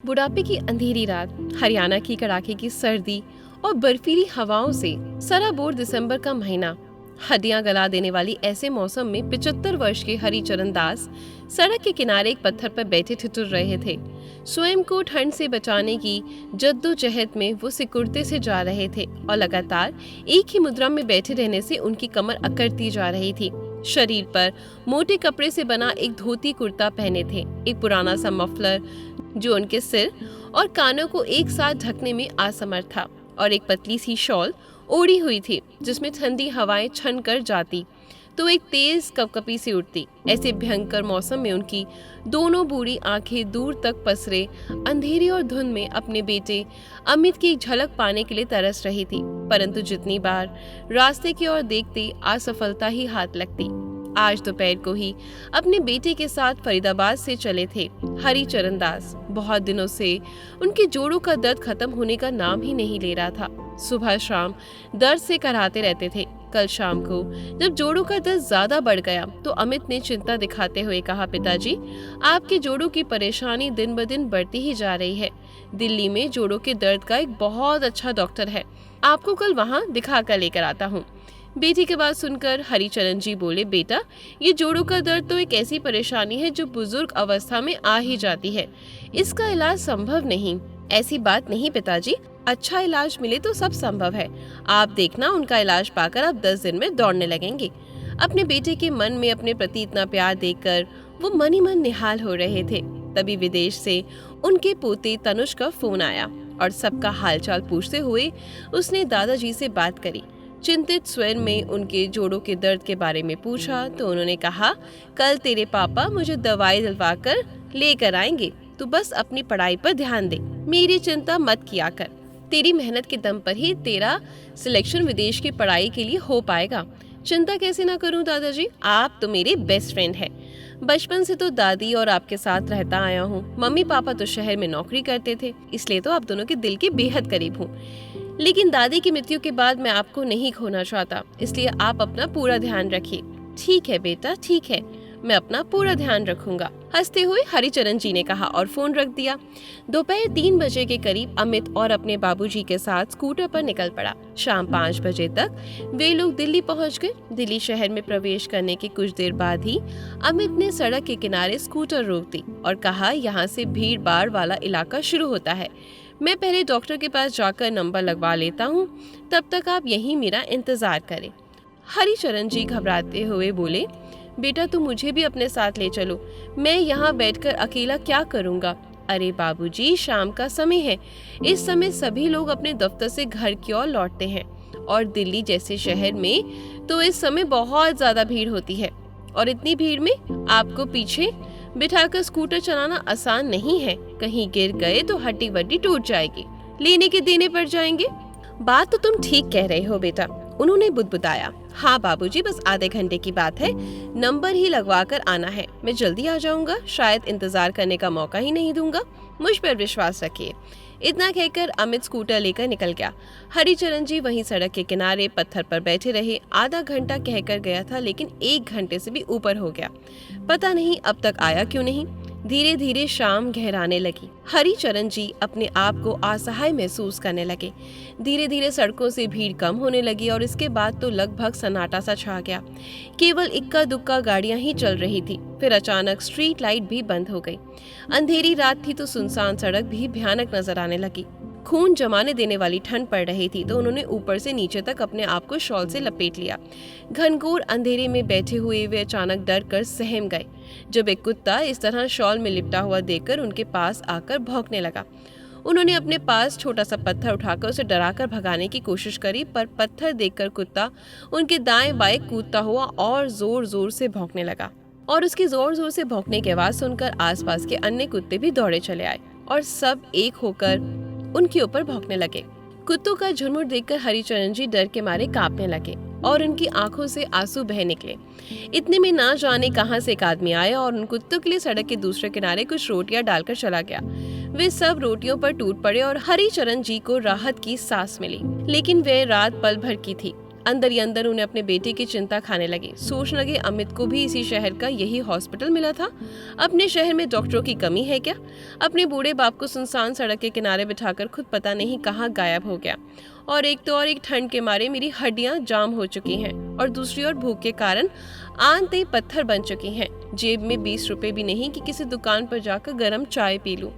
बुढ़ापे की अंधेरी रात, हरियाणा की कड़ाके की सर्दी और बर्फीली हवाओं से सराबोर दिसंबर का महीना, हड्डियां गला देने वाली ऐसे मौसम में 75 वर्ष के हरिचरण दास सड़क के किनारे एक पत्थर पर बैठे ठिठुर रहे थे। स्वयं को ठंड से बचाने की जद्दोजहद में वो सिकुड़ते से जा रहे थे और लगातार एक ही मुद्रा में बैठे रहने से उनकी कमर अकड़ती जा रही थी। शरीर पर मोटे कपड़े से बना एक धोती कुर्ता पहने थे, एक पुराना सा मफलर जो उनके सिर और कानों को एक साथ ढकने में असमर्थ था, और एक पतली सी शॉल ओढ़ी हुई थी जिसमें ठंडी हवाएं छन कर जाती तो एक तेज कपकपी सी उठती। ऐसे भयंकर मौसम में उनकी दोनों बूढ़ी आंखें दूर तक पसरे अंधेरे और धुंध में अपने बेटे अमित की एक झलक पाने के लिए तरस रही थी, परंतु जितनी बार रास्ते की ओर देखती असफलता ही हाथ लगती। आज दोपहर को ही अपने बेटे के साथ फरीदाबाद से चले थे हरिचरण दास। बहुत दिनों से उनके जोड़ों का दर्द खत्म होने का नाम ही नहीं ले रहा था। सुबह शाम दर्द से कराहते रहते थे। कल शाम को जब जोड़ों का दर्द ज्यादा बढ़ गया तो अमित ने चिंता दिखाते हुए कहा, पिताजी, आपके जोड़ों की परेशानी दिन ब दिन बढ़ती ही जा रही है। दिल्ली में जोड़ों के दर्द का एक बहुत अच्छा डॉक्टर है, आपको कल वहाँ दिखा कर लेकर आता हूँ। बेटी की बात सुनकर हरिचरण जी बोले, बेटा, ये जोड़ों का दर्द तो एक ऐसी परेशानी है जो बुजुर्ग अवस्था में आ ही जाती है, इसका इलाज संभव नहीं। ऐसी बात नहीं पिताजी, अच्छा इलाज मिले तो सब संभव है। आप देखना, उनका इलाज पाकर आप 10 दिन में दौड़ने लगेंगे। अपने बेटे के मन में अपने प्रति इतना प्यार देखकर वो मन ही मन निहाल हो रहे थे। तभी विदेश से उनके पोते तनुष का फोन आया और सबका हालचाल पूछते हुए उसने दादाजी से बात करी। चिंतित स्वर में उनके जोड़ों के दर्द के बारे में पूछा तो उन्होंने कहा, कल तेरे पापा मुझे दवाई दिलवा कर लेकर आएंगे, तू बस अपनी पढ़ाई पर ध्यान दे, मेरी चिंता मत किया कर। तेरी मेहनत के दम पर ही तेरा सिलेक्शन विदेश की पढ़ाई के लिए हो पाएगा। चिंता कैसे ना करूं दादाजी, आप तो मेरे बेस्ट फ्रेंड हैं। बचपन से तो दादी और आपके साथ रहता आया हूँ। मम्मी पापा तो शहर में नौकरी करते थे, इसलिए तो आप दोनों के दिल के बेहद करीब हूँ। लेकिन दादी की मृत्यु के बाद मैं आपको नहीं खोना चाहता, इसलिए आप अपना पूरा ध्यान रखिए। ठीक है बेटा, ठीक है, मैं अपना पूरा ध्यान रखूंगा, हंसते हुए हरिचरण जी ने कहा और फोन रख दिया। दोपहर 3 बजे के करीब अमित और अपने बाबूजी के साथ स्कूटर पर निकल पड़ा। शाम 5 बजे तक वे लोग दिल्ली पहुंच गए। दिल्ली शहर में प्रवेश करने के कुछ देर बाद ही अमित ने सड़क के किनारे स्कूटर रोक दी और कहा, यहाँ से भीड़ भाड़ वाला इलाका शुरू होता है, मैं पहले डॉक्टर के पास जाकर नंबर लगवा लेता हूँ, तब तक आप यहीं मेरा इंतजार करें। हरिचरण जी घबराते हुए बोले, बेटा, तुम मुझे भी अपने साथ ले चलो, मैं यहाँ बैठकर अकेला क्या करूँगा। अरे बाबूजी, शाम का समय है, इस समय सभी लोग अपने दफ्तर से घर की ओर लौटते हैं और दिल्ली जैसे शहर में तो इस समय बहुत ज्यादा भीड़ होती है, और इतनी भीड़ में आपको पीछे बिठाकर स्कूटर चलाना आसान नहीं है। कहीं गिर गए तो हड्डी वड्डी टूट जाएगी, लेने के देने पड़ जाएंगे। बात तो तुम ठीक कह रहे हो बेटा, उन्होंने बुदबुदाया। हाँ बाबूजी, बस आधे घंटे की बात है, नंबर ही लगवा कर आना है, मैं जल्दी आ जाऊंगा, शायद इंतजार करने का मौका ही नहीं दूंगा, मुझ पर विश्वास रखिए। इतना कहकर अमित स्कूटर लेकर निकल गया। हरिचरण जी वहीं सड़क के किनारे पत्थर पर बैठे रहे। आधा घंटा कहकर गया था, लेकिन 1 घंटे से भी ऊपर हो गया, पता नहीं अब तक आया क्यों नहीं। धीरे धीरे शाम गहराने लगी। हरिचरण जी अपने आप को असहाय महसूस करने लगे। धीरे धीरे सड़कों से भीड़ कम होने लगी और इसके बाद तो लगभग सन्नाटा सा छा गया। केवल इक्का दुक्का गाड़ियां ही चल रही थी। फिर अचानक स्ट्रीट लाइट भी बंद हो गई। अंधेरी रात थी तो सुनसान सड़क भी भयानक नजर आने लगी। खून जमाने देने वाली ठंड पड़ रही थी तो उन्होंने ऊपर से नीचे तक अपने आप को शॉल से लपेट लिया। घनघोर अंधेरे में बैठे हुए वे अचानक डर कर सहम गए जब एक कुत्ता इस तरह शॉल में लिपटा हुआ देखकर उनके पास आकर भौंकने लगा। उन्होंने अपने पास छोटा सा पत्थर उठाकर उसे डराकर भगाने की कोशिश करी, पर पत्थर देखकर कुत्ता उनके दाएं बाएं कूदता हुआ और जोर जोर से भौंकने लगा, और उसकी जोर जोर से भौंकने की आवाज सुनकर आसपास के अन्य कुत्ते भी दौड़े चले आए और सब एक होकर उनके ऊपर भौंकने लगे। कुत्तों का झुंड देखकर हरिचरण जी डर के मारे कांपने लगे और उनकी आंखों से आंसू बह निकले। इतने में ना जाने कहां से एक आदमी आया और उन कुत्तों के लिए सड़क के दूसरे किनारे कुछ रोटियां डालकर चला गया। वे सब रोटियों पर टूट पड़े और हरिचरण जी को राहत की सांस मिली, लेकिन वह रात पल भर की थी। अंदर ही अंदर उन्हें अपने बेटे की चिंता खाने लगी। सोचने लगे अमित को भी इसी शहर का यही हॉस्पिटल मिला था। अपने शहर में डॉक्टरों की कमी है क्या? अपने बूढ़े बाप को सुनसान सड़क के किनारे बिठाकर खुद पता नहीं कहाँ गायब हो गया। और एक ठंड के मारे मेरी हड्डियां जाम हो चुकी हैं और दूसरी ओर भूख के कारण आंतें पत्थर बन चुकी हैं। जेब में 20 रुपए भी नहीं कि किसी दुकान पर जाकर गर्म चाय पी लूं।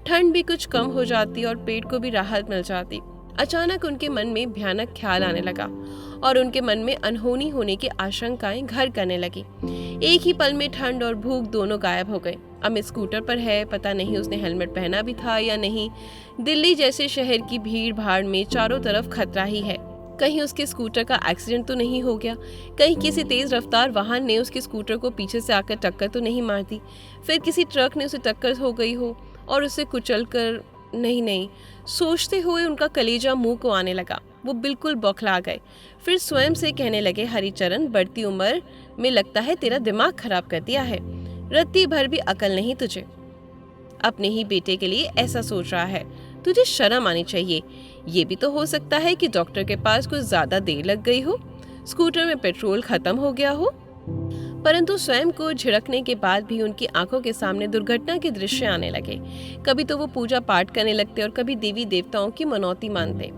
ठंड भी कुछ कम हो जाती और पेट को भी राहत मिल जाती। अचानक उनके मन में भयानक ख्याल आने लगा और उनके मन में अनहोनी होने की आशंकाएं घर करने लगी। एक ही पल में ठंड और भूख दोनों गायब हो गए। अमित स्कूटर पर है, पता नहीं उसने हेलमेट पहना भी था या नहीं। दिल्ली जैसे शहर की भीड़ भाड़ में चारों तरफ खतरा ही है। कहीं उसके स्कूटर का एक्सीडेंट तो नहीं हो गया, कहीं किसी तेज रफ्तार वाहन ने उसके स्कूटर को पीछे से आकर टक्कर तो नहीं मार दी, फिर किसी ट्रक ने उसे टक्कर हो गई हो और उसे कुचल कर। नहीं, सोचते हुए उनका कलेजा मुंह को आने लगा। वो बिल्कुल बौखला गए। फिर स्वयं से कहने लगे, हरिचरण, बढ़ती उम्र में लगता है तेरा दिमाग खराब कर दिया है। रत्ती भर भी अकल नहीं तुझे। अपने ही बेटे के लिए ऐसा सोच रहा है, तुझे शर्म आनी चाहिए। ये भी तो हो सकता है कि डॉक्टर के पास कुछ ज्यादा देर लग गई हो, स्कूटर में पेट्रोल खत्म हो गया हो। परंतु स्वयं को झिड़कने के बाद भी उनकी आंखों के सामने दुर्घटना के दृश्य आने लगे। कभी तो वो पूजा पाठ करने लगते और कभी देवी देवताओं की मनौती मानते।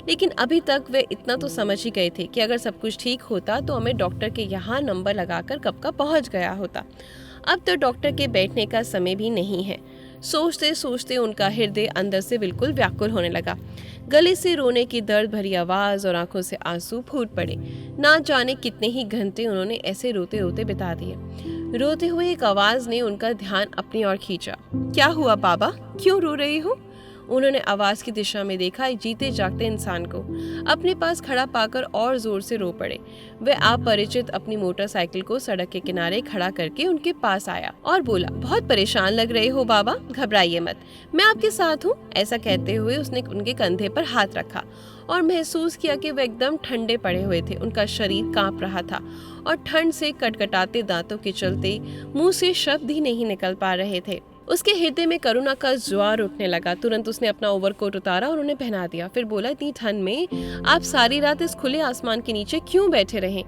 लेकिन अभी तक वे इतना तो समझ ही गए थे कि अगर सब कुछ ठीक होता तो हमें डॉक्टर के यहाँ नंबर लगाकर कब का पहुँच गया होता। अब तो डॉक्टर के बैठने का समय भी नहीं है। सोचते सोचते उनका हृदय अंदर से बिल्कुल व्याकुल होने लगा। गले से रोने की दर्द भरी आवाज और आंखों से आंसू फूट पड़े। ना जाने कितने ही घंटे उन्होंने ऐसे रोते रोते बिता दिए। रोते हुए एक आवाज ने उनका ध्यान अपनी ओर खींचा। क्या हुआ बाबा, क्यों रो रही हो? उन्होंने आवाज की दिशा में देखा। एक जीते जागते इंसान को अपने पास खड़ा पाकर और जोर से रो पड़े। वे अपरिचित अपनी मोटरसाइकिल को सड़क के किनारे खड़ा करके उनके पास आया और बोला, बहुत परेशान लग रहे हो बाबा, घबराइए मत, मैं आपके साथ हूँ। ऐसा कहते हुए उसने उनके कंधे पर हाथ रखा और महसूस किया कि वे एकदम ठंडे पड़े हुए थे। उनका शरीर कांप रहा था और ठंड से कटकटाते दांतों के चलते मुंह से शब्द ही नहीं निकल पा रहे थे। उसके हृदय में करुणा का ज्वार उठने लगा। तुरंत उसने अपना ओवरकोट उतारा और उन्हें पहना दिया। फिर बोला, इतनी ठंड में आप सारी रात इस खुले आसमान के नीचे क्यों बैठे रहे?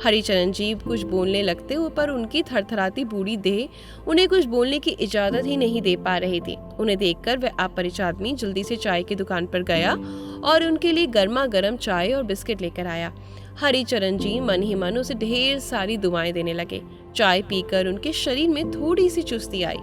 हरिचरण जी कुछ बोलने लगते हो, पर उनकी थरथराती बूढ़ी देह उन्हें कुछ बोलने की इजाजत ही नहीं दे पा रही थी। उन्हें देखकर वह अपरिचित आदमी जल्दी से चाय की दुकान पर गया और उनके लिए गर्मा गर्म चाय और बिस्किट लेकर आया। हरिचरण जी मन ही मन उसे ढेर सारी दुआएं देने लगे। चाय पीकर उनके शरीर में थोड़ी सी चुस्ती आई।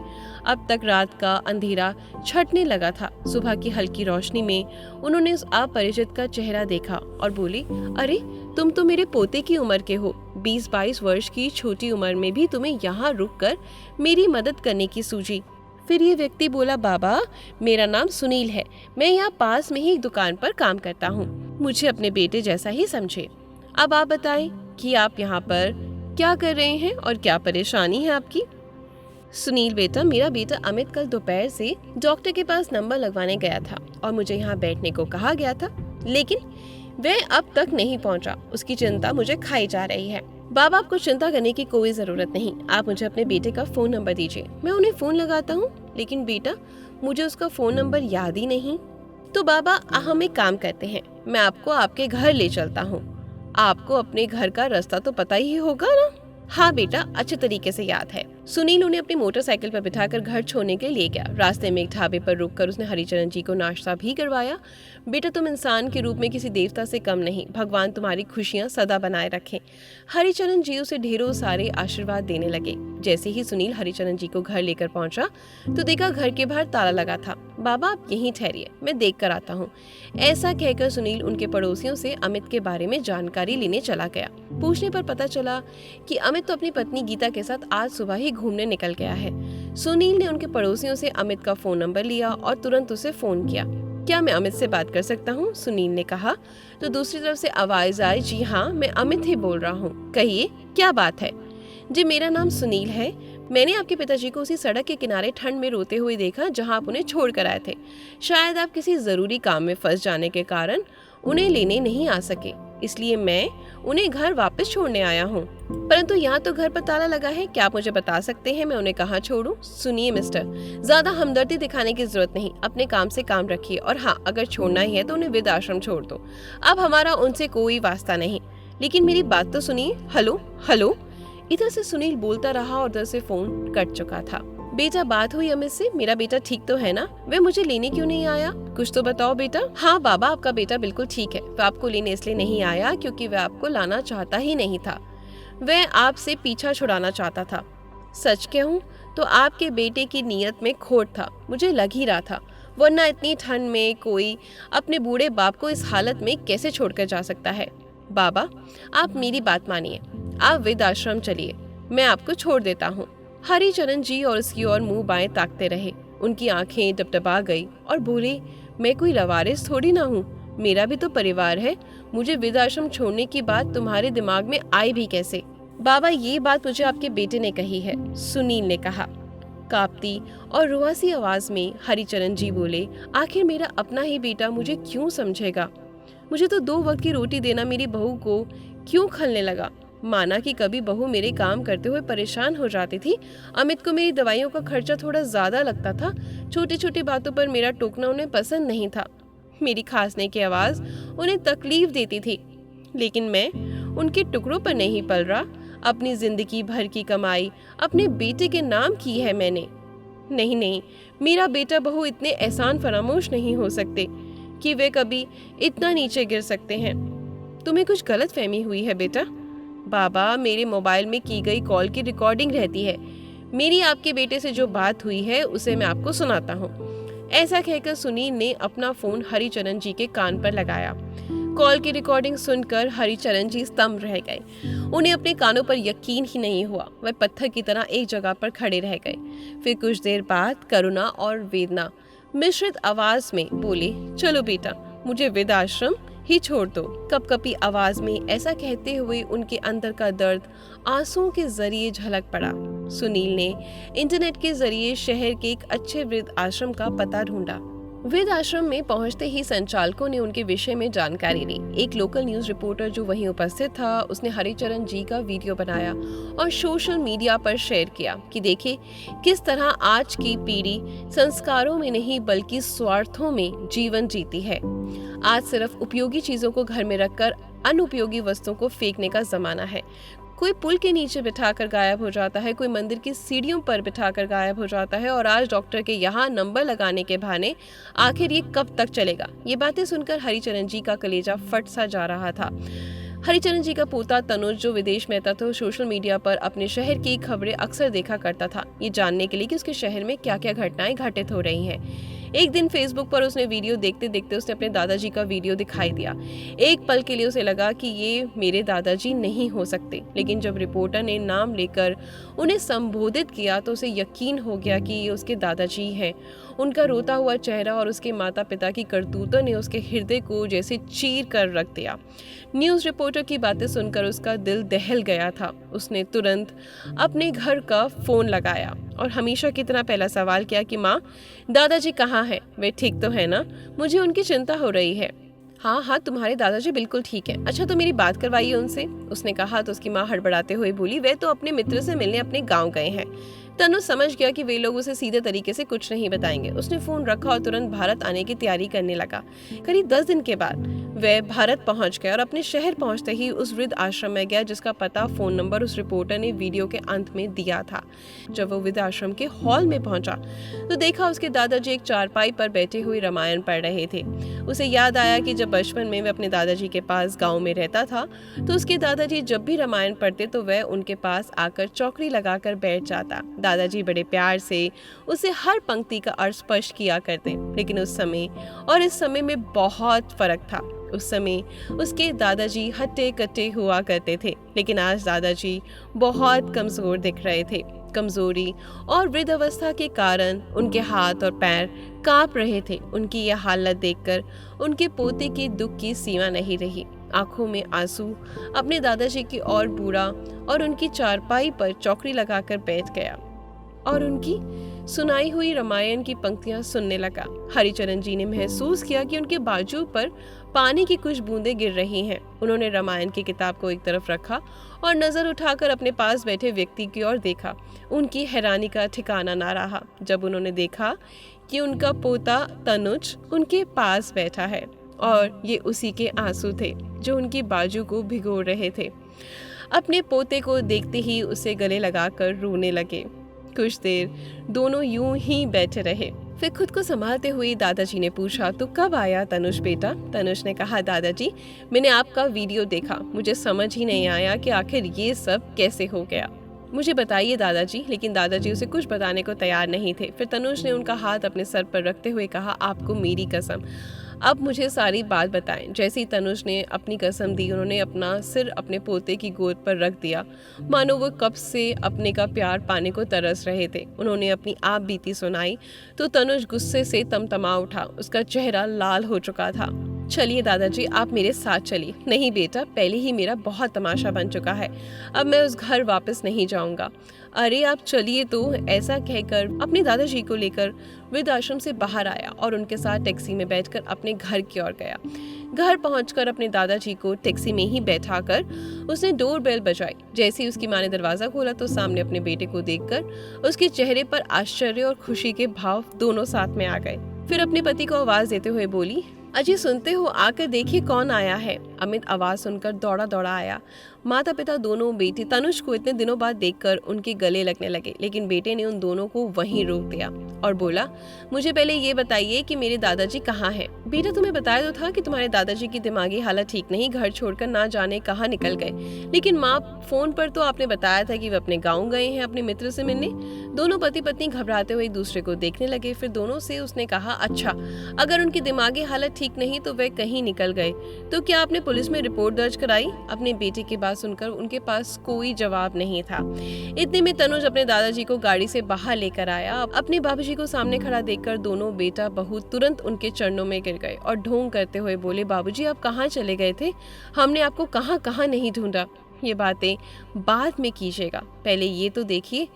अब तक रात का अंधेरा छटने लगा था। सुबह की हल्की रोशनी में उन्होंने उस अपरिचित का चेहरा देखा और बोली, अरे तुम तो मेरे पोते की उम्र के हो। 20-22 वर्ष की छोटी उम्र में भी तुम्हें यहाँ रुककर मेरी मदद करने की सूझी। फिर ये व्यक्ति बोला, बाबा मेरा नाम सुनील है, मैं यहाँ पास में ही एक दुकान पर काम करता हूँ, मुझे अपने बेटे जैसा ही समझे। अब आप बताएं कि आप यहाँ पर क्या कर रहे हैं और क्या परेशानी है आपकी? सुनील बेटा, मेरा बेटा अमित कल दोपहर से डॉक्टर के पास नंबर लगवाने गया था और मुझे यहाँ बैठने को कहा गया था, लेकिन वह अब तक नहीं पहुँचा। उसकी चिंता मुझे खाई जा रही है। बाबा आपको चिंता करने की कोई जरूरत नहीं, आप मुझे अपने बेटे का फोन नंबर दीजिए, मैं उन्हें फोन लगाता हूँ। लेकिन बेटा मुझे उसका फोन नंबर याद ही नहीं। तो बाबा हम एक काम करते हैं, मैं आपको आपके घर ले चलता हूँ। आपको अपने घर का रास्ता तो पता ही होगा ना? हाँ बेटा, अच्छे तरीके से याद है। सुनील उन्हें अपनी मोटरसाइकिल पर बिठाकर घर छोड़ने के लिए ले गया। रास्ते में एक ढाबे पर रुककर उसने हरिचरण जी को नाश्ता भी करवाया। बेटा तुम इंसान के रूप में किसी देवता से कम नहीं, भगवान तुम्हारी खुशियां सदा बनाए रखें। हरिचरण जी उसे ढेरों सारे आशीर्वाद देने लगे। जैसे ही सुनील हरिचरण जी को घर लेकर पहुंचा तो देखा घर के बाहर ताला लगा था। बाबा आप यहीं ठहरिए, मैं देख कर आता हूँ। ऐसा कहकर सुनील उनके पड़ोसियों से अमित के बारे में जानकारी लेने चला गया। पूछने पर पता चला कि अमित तो अपनी पत्नी गीता के साथ आज सुबह ही घूमने निकल गया है। सुनील ने उनके पड़ोसियों से अमित का फोन नंबर लिया और तुरंत उसे फोन किया। क्या मैं अमित से बात कर सकता हूँ? सुनील ने कहा। तो दूसरी तरफ से आवाज आई, जी हाँ मैं अमित ही बोल रहा हूँ, कहिए क्या बात है? जी मेरा नाम सुनील है, मैंने आपके पिताजी को उसी सड़क के किनारे ठंड में रोते हुए देखा जहाँ आप उन्हें छोड़ कर आए थे। शायद आप किसी जरूरी काम में फंस जाने के कारण उन्हें लेने नहीं आ सके, इसलिए मैं उन्हें घर वापस छोड़ने आया हूँ। परंतु यहाँ तो घर पर ताला लगा है, क्या आप मुझे बता सकते हैं मैं उन्हें कहाँ छोड़ूं? सुनिए मिस्टर, ज्यादा हमदर्दी दिखाने की जरूरत नहीं, अपने काम से काम रखिए और हाँ अगर छोड़ना ही है तो उन्हें वृद्ध आश्रम छोड़ दो। अब हमारा उनसे कोई वास्ता नहीं। लेकिन मेरी बात तो सुनिए। Hello hello. इधर से सुनील बोलता रहा और उधर से फोन कट चुका था। बेटा, बात हुई अमित से? मेरा बेटा ठीक तो है ना? वह मुझे लेने क्यों नहीं आया? कुछ तो बताओ बेटा। हाँ बाबा, आपका बेटा बिल्कुल ठीक है। वह आपको लेने इसलिए नहीं आया क्योंकि वह आपको लाना चाहता ही नहीं था। वह आपसे पीछा छुड़ाना चाहता था। सच कहूँ तो आपके बेटे की नीयत में खोट था, मुझे लग ही रहा था, वरना इतनी ठंड में कोई अपने बूढ़े बाप को इस हालत में कैसे छोड़कर जा सकता है। बाबा, आप मेरी बात मानिए, आप वृद्धाश्रम चलिए, मैं आपको छोड़ देता हूँ। हरिचरण जी और उसकी ओर मुंह बाएं ताकते रहे। उनकी आंखें टपटपा गई और बोले, मैं कोई लवारिस थोड़ी ना हूँ, मेरा भी तो परिवार है। मुझे वृद्धाश्रम छोड़ने की बात तुम्हारे दिमाग में आई भी कैसे? बाबा, ये बात मुझे आपके बेटे ने कही है, सुनील ने कहा। कांपती और रुआसी आवाज में हरिचरण जी बोले, आखिर मेरा अपना ही बेटा मुझे क्यों समझेगा? मुझे तो 2 वक्त की रोटी देना मेरी बहू को क्यों खलने लगा? माना कि कभी बहू मेरे काम करते हुए परेशान हो जाती थी, अमित को मेरी दवाइयों का खर्चा थोड़ा ज्यादा लगता था, छोटी छोटी बातों पर मेरा टोकना उन्हें पसंद नहीं था, मेरी खांसने की आवाज उन्हें तकलीफ देती थी, लेकिन मैं उनके टुकड़ों पर नहीं पल रहा। अपनी जिंदगी भर की कमाई अपने बेटे के नाम की है मैंने। नहीं नहीं, मेरा बेटा बहू इतने एहसान फरामोश नहीं हो सकते कि वे कभी इतना नीचे गिर सकते हैं। तुम्हें कुछ गलत फहमी हुई है बेटा। बाबा, मेरे मोबाइल में की गई कॉल की रिकॉर्डिंग रहती है, मेरी आपके बेटे से जो बात हुई है उसे मैं आपको सुनाता हूँ। ऐसा कहकर सुनील ने अपना फोन हरिचरण जी के कान पर लगाया। कॉल की रिकॉर्डिंग सुनकर हरिचरण जी स्तंभ रह गए। उन्हें अपने कानों पर यकीन ही नहीं हुआ। वह पत्थर की तरह एक जगह पर खड़े रह गए। फिर कुछ देर बाद करुणा और वेदना मिश्रित आवाज में बोले, चलो बेटा, मुझे वृद्धाश्रम ही छोड़ दो। कपकपी आवाज में ऐसा कहते हुए उनके अंदर का दर्द आंसुओं के जरिए झलक पड़ा। सुनील ने इंटरनेट के जरिए शहर के एक अच्छे वृद्ध आश्रम का पता ढूंढा। वृद्ध आश्रम में पहुंचते ही संचालकों ने उनके विषय में जानकारी ली। एक लोकल न्यूज रिपोर्टर जो वहीं उपस्थित था, उसने हरिचरण जी का वीडियो बनाया और सोशल मीडिया पर शेयर किया कि देखिए किस तरह आज की पीढ़ी संस्कारों में नहीं बल्कि स्वार्थों में जीवन जीती है। आज सिर्फ उपयोगी चीजों को घर में रखकर अनुपयोगी वस्तुओं को फेंकने का जमाना है। कोई पुल के नीचे बिठाकर गायब हो जाता है, कोई मंदिर की सीढ़ियों पर बिठाकर गायब हो जाता है, और आज डॉक्टर के यहाँ नंबर लगाने के बहाने। आखिर ये कब तक चलेगा? ये बातें सुनकर हरिचरण जी का कलेजा फट सा जा रहा था। हरिचरण जी का पोता तनुज, जो विदेश में था, तो सोशल मीडिया पर अपने शहर की खबरें अक्सर देखा करता था, ये जानने के लिए कि उसके शहर में क्या क्या घटनाएं घटित हो रही हैं। एक दिन फेसबुक पर उसने वीडियो देखते देखते उसने अपने दादाजी का वीडियो दिखाई दिया। एक पल के लिए उसे लगा कि ये मेरे दादाजी नहीं हो सकते, लेकिन जब रिपोर्टर ने नाम लेकर उन्हें संबोधित किया तो उसे यकीन हो गया कि ये उसके दादाजी हैं। उनका रोता हुआ चेहरा और उसके माता पिता की करतूतों ने उसके हृदय को जैसे चीर कर रख दिया। न्यूज रिपोर्टर की बातें सुनकर उसका दिल दहल गया था। उसने तुरंत अपने घर का फोन लगाया और हमेशा की तरह पहला सवाल किया कि माँ, दादाजी कहाँ हैं? वे ठीक तो है ना? मुझे उनकी चिंता हो रही है। हाँ हाँ, तुम्हारे दादाजी बिल्कुल ठीक है। अच्छा, तो मेरी बात करवाइए उनसे, उसने कहा। तो उसकी माँ हड़बड़ाते हुए बोली, वे तो अपने मित्र से मिलने अपने गांव गए हैं। तनु समझ गया कि वे लोग उसे सीधे तरीके से कुछ नहीं बताएंगे। उसने फोन रखा और तुरंत भारत आने की तैयारी करने लगा। करीब 10 दिन के बाद वह भारत पहुंच गया और अपने शहर पहुंचते ही उस वृद्ध आश्रम में गया जिसका पता, फोन नंबर उस रिपोर्टर ने वीडियो के अंत में दिया था। जब वो वृद्ध आश्रम के हॉल में पहुंचा तो देखा उसके दादाजी एक चारपाई पर बैठे हुए रामायण पढ़ रहे थे। उसे याद आया कि जब बचपन में वह अपने दादाजी के पास गाँव में रहता था तो उसके दादाजी जब भी रामायण पढ़ते तो वह उनके पास आकर चौकड़ी लगाकर बैठ जाता। दादाजी बड़े प्यार से उसे हर पंक्ति का अर्थ स्पष्ट किया करते, लेकिन उस समय और इस समय में बहुत फर्क था। उस समय उसके दादाजी हट्टे कट्टे हुआ करते थे, लेकिन आज दादाजी बहुत कमजोर दिख रहे थे। कमजोरी और वृद्धावस्था के कारण उनके हाथ और पैर कांप रहे थे। उनकी यह हालत देखकर उनके पोते के दुख की सीमा नहीं रही। आंखों में आंसू अपने दादाजी की ओर बूढ़ा और उनकी चारपाई पर चौकड़ी लगाकर बैठ गया और उनकी सुनाई हुई रामायण की पंक्तियां सुनने लगा। हरिचरण जी ने महसूस किया कि उनके बाजू पर पानी की कुछ बूंदें गिर रही हैं। उन्होंने रामायण की किताब को एक तरफ रखा और नजर उठाकर अपने पास बैठे व्यक्ति की ओर देखा। उनकी हैरानी का ठिकाना ना रहा जब उन्होंने देखा कि उनका पोता तनुज उनके पास बैठा है और ये उसी के आंसू थे जो उनकी बाजू को भिगो रहे थे। अपने पोते को देखते ही उसे गले लगाकर रोने लगे। कुछ देर दोनों यूं ही बैठे रहे। फिर खुद को संभालते हुए दादाजी ने पूछा, तो कब आया तनुष बेटा? तनुष ने कहा, दादाजी मैंने आपका वीडियो देखा, मुझे समझ ही नहीं आया कि आखिर ये सब कैसे हो गया, मुझे बताइए दादाजी। लेकिन दादाजी उसे कुछ बताने को तैयार नहीं थे। फिर तनुष ने उनका हाथ अपने सर पर रखते हुए कहा, आपको मेरी कसम, अब मुझे सारी बात बताएं। जैसे ही तनुष ने अपनी कसम दी, उन्होंने अपना सिर अपने पोते की गोद पर रख दिया, मानो वो कब से अपने का प्यार पाने को तरस रहे थे। उन्होंने अपनी आप बीती सुनाई तो तनुष गुस्से से तमतमा उठा, उसका चेहरा लाल हो चुका था। चलिए दादाजी, आप मेरे साथ चलिए। नहीं बेटा, पहले ही मेरा बहुत तमाशा बन चुका है, अब मैं उस घर वापस नहीं जाऊंगा। अरे आप चलिए तो। ऐसा कहकर अपने दादाजी को लेकर वृद्धाश्रम से बाहर आया और उनके साथ टैक्सी में बैठकर अपने घर की ओर गया। घर पहुंचकर अपने दादाजी को टैक्सी में ही बैठाकर उसने डोर बेल बजाई। जैसे ही उसकी माँ ने दरवाजा खोला तो सामने अपने बेटे को देखकर उसके चेहरे पर आश्चर्य और खुशी के भाव दोनों साथ में आ गए। फिर अपने पति को आवाज देते हुए बोली, अजी सुनते हो, आकर देखिए कौन आया है। अमित आवाज सुनकर दौड़ा दौड़ा आया। माता पिता दोनों बेटे तनुष को इतने दिनों बाद देखकर उनके गले लगने लगे, लेकिन बेटे ने उन दोनों को वहीं रोक दिया और बोला, मुझे पहले ये बताइए कि मेरे दादाजी कहाँ हैं? बेटा तुम्हें बताया तो था कि तुम्हारे दादाजी की दिमागी हालत ठीक नहीं, घर छोड़कर ना जाने कहाँ निकल गए। लेकिन माँ, फोन पर तो आपने बताया था कि वे अपने गाँव गए हैं अपने मित्र से मिलने। दोनों पति पत्नी घबराते हुए एक दूसरे को देखने लगे। फिर दोनों से उसने कहा, अच्छा अगर उनकी दिमागी हालत ठीक नहीं तो वे कहीं निकल गए, तो क्या आपने पुलिस में रिपोर्ट दर्ज कराई? अपने बेटे की बात सुनकर उनके पास कोई जवाब नहीं था। इतने में तनुज अपने दादाजी को गाड़ी से बाहर लेकर आया। अपने बाबूजी को सामने खड़ा देखकर दोनों बेटा बहू तुरंत उनके चरणों में गिर गए और ढोंग करते हुए बोले, बाबूजी आप कहाँ चले गए थे? हमने आपको कहाँ कहाँ नहीं ढूंढा। ये बातें बाद में कीजिएगा, पहले ये तो देखिए।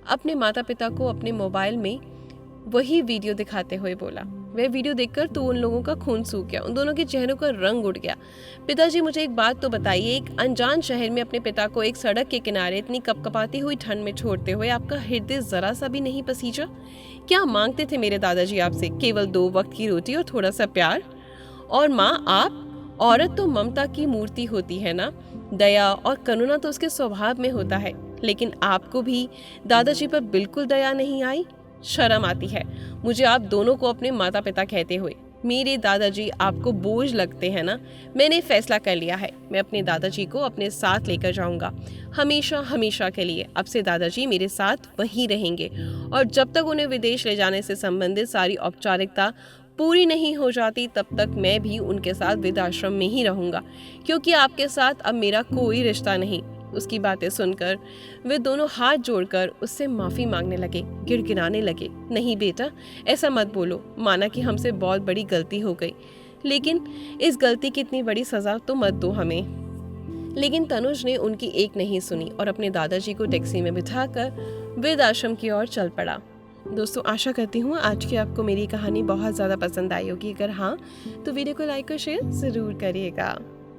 अपने माता पिता को अपने मोबाइल में वही वीडियो दिखाते हुए बोला। वह वीडियो देखकर तो उन लोगों का खून सूख गया, उन दोनों के चेहरों का रंग उड़ गया। पिताजी मुझे एक बात तो बताइए, एक अनजान शहर में अपने पिता को एक सड़क के किनारे इतनी कपकपाती हुई ठंड में छोड़ते हुए आपका हृदय जरा सा भी नहीं पसीजा? क्या मांगते थे मेरे दादाजी आपसे? केवल 2 वक्त की रोटी और थोड़ा सा प्यार? और माँ, आप औरत तो ममता की मूर्ति होती है ना, दया और करुणा तो उसके स्वभाव में होता है, लेकिन आपको भी दादाजी पर बिल्कुल दया नहीं आई? शर्म आती है मुझे आप दोनों को अपने माता पिता कहते हुए। मेरे दादाजी आपको बोझ लगते हैं ना? मैंने फैसला कर लिया है, मैं अपने दादाजी को अपने साथ लेकर जाऊंगा, हमेशा हमेशा के लिए। अब से दादाजी मेरे साथ वहीं रहेंगे और जब तक उन्हें विदेश ले जाने से संबंधित सारी औपचारिकता पूरी नहीं हो जाती तब तक मैं भी उनके साथ वृद्धाश्रम में ही रहूंगा, क्योंकि आपके साथ अब मेरा कोई रिश्ता नहीं। उसकी बातें सुनकर वे दोनों हाथ जोड़कर उससे माफी मांगने लगे, गिड़गिड़ाने लगे। नहीं बेटा, ऐसा मत बोलो, माना कि हमसे बहुत बड़ी गलती हो गई, लेकिन इस गलती की इतनी बड़ी सजा तो मत दो हमें। लेकिन तनुज ने उनकी एक नहीं सुनी और अपने दादाजी को टैक्सी में बिठाकर वृद्धाश्रम की ओर चल पड़ा। दोस्तों, आशा करती हूँ आज की आपको मेरी कहानी बहुत ज़्यादा पसंद आई होगी। अगर हाँ तो वीडियो को लाइक और शेयर ज़रूर करिएगा।